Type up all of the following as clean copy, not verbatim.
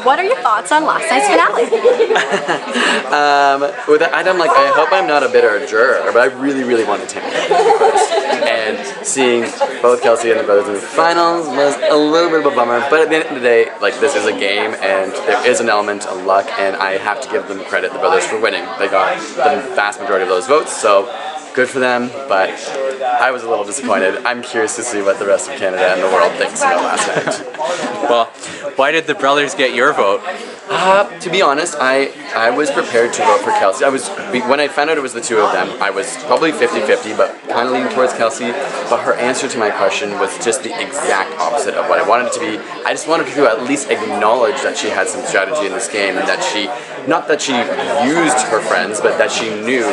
what are your thoughts on last night's finale? I hope I'm not a bitter juror, but I really, really wanted Tammy to be first. And seeing both Kelsey and the brothers in the finals was a little bit of a bummer, but at the end of the day, like, this is a game, and there is an element of luck, and I have to give them credit, the brothers, for winning. They got the vast majority of those votes, so good for them, but I was a little disappointed. I'm curious to see what the rest of Canada and the world thinks about last night. Well, why did the brothers get your vote? To be honest, I was prepared to vote for Kelsey. When I found out it was the two of them, I was probably 50-50, but kind of leaning towards Kelsey. But her answer to my question was just the exact opposite of what I wanted it to be. I just wanted her to at least acknowledge that she had some strategy in this game, and that she, not that she used her friends, but that she knew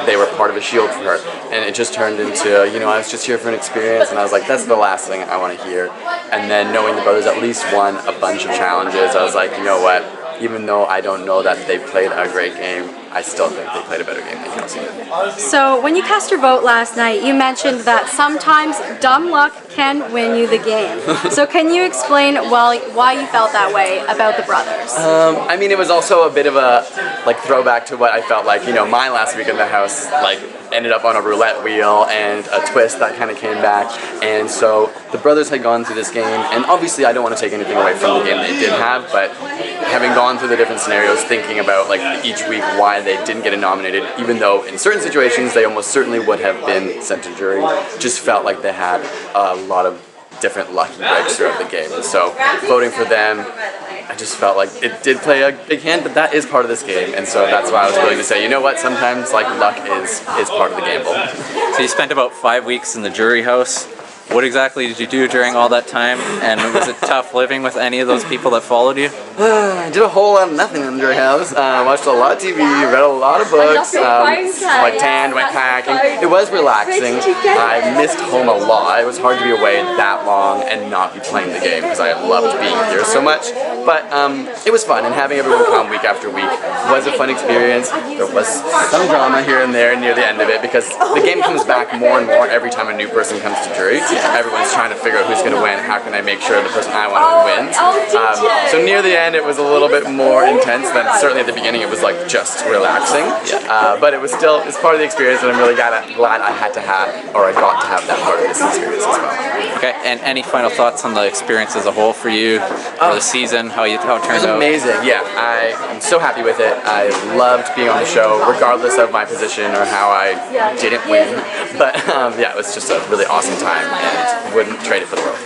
they were part of a shield for her. And it just turned into, I was just here for an experience, and I was like, that's the last thing I want to hear. And then knowing the brothers at least won a bunch of challenges, I was like, you know what? Even though I don't know that they played a great game, I still think they played a better game than Kelsey did. So when you cast your vote last night, you mentioned that sometimes dumb luck can win you the game. So can you explain why you felt that way about the brothers? It was also a bit of a throwback to what I felt like, my last week in the house, ended up on a roulette wheel and a twist that kind of came back. And so the brothers had gone through this game, and obviously I don't want to take anything away from the game they did have, but having gone through the different scenarios, thinking about each week why they didn't get nominated, even though in certain situations they almost certainly would have been sent to jury, just felt like they had a lot of different lucky breaks throughout the game. And so voting for them, I just felt like it did play a big hand, but that is part of this game, and so that's why I was willing to say, you know what, sometimes luck is part of the gamble. So you spent about 5 weeks in the jury house. What exactly did you do during all that time, and was it tough living with any of those people that followed you? I did a whole lot of nothing in the jury house. Watched a lot of TV, read a lot of books, tanned, went kayaking. It was relaxing. I missed home a lot. It was hard to be away that long and not be playing the game because I loved being here so much. But it was fun, and having everyone come week after week was a fun experience. There was some drama here and there near the end of it because the game comes back more and more every time a new person comes to jury. Everyone's trying to figure out who's going to win, how can I make sure the person I want to wins. So near the end it was a little bit more intense than certainly at the beginning. It was just relaxing, but it's part of the experience, and I'm really glad I had to have, or I got to have that part of this experience as well. Okay, and any final thoughts on the experience as a whole for you, or the season, how it turned out? It was amazing, yeah. I'm so happy with it. I loved being on the show, regardless of my position or how I didn't win. But it was just a really awesome time, and wouldn't trade it for the world.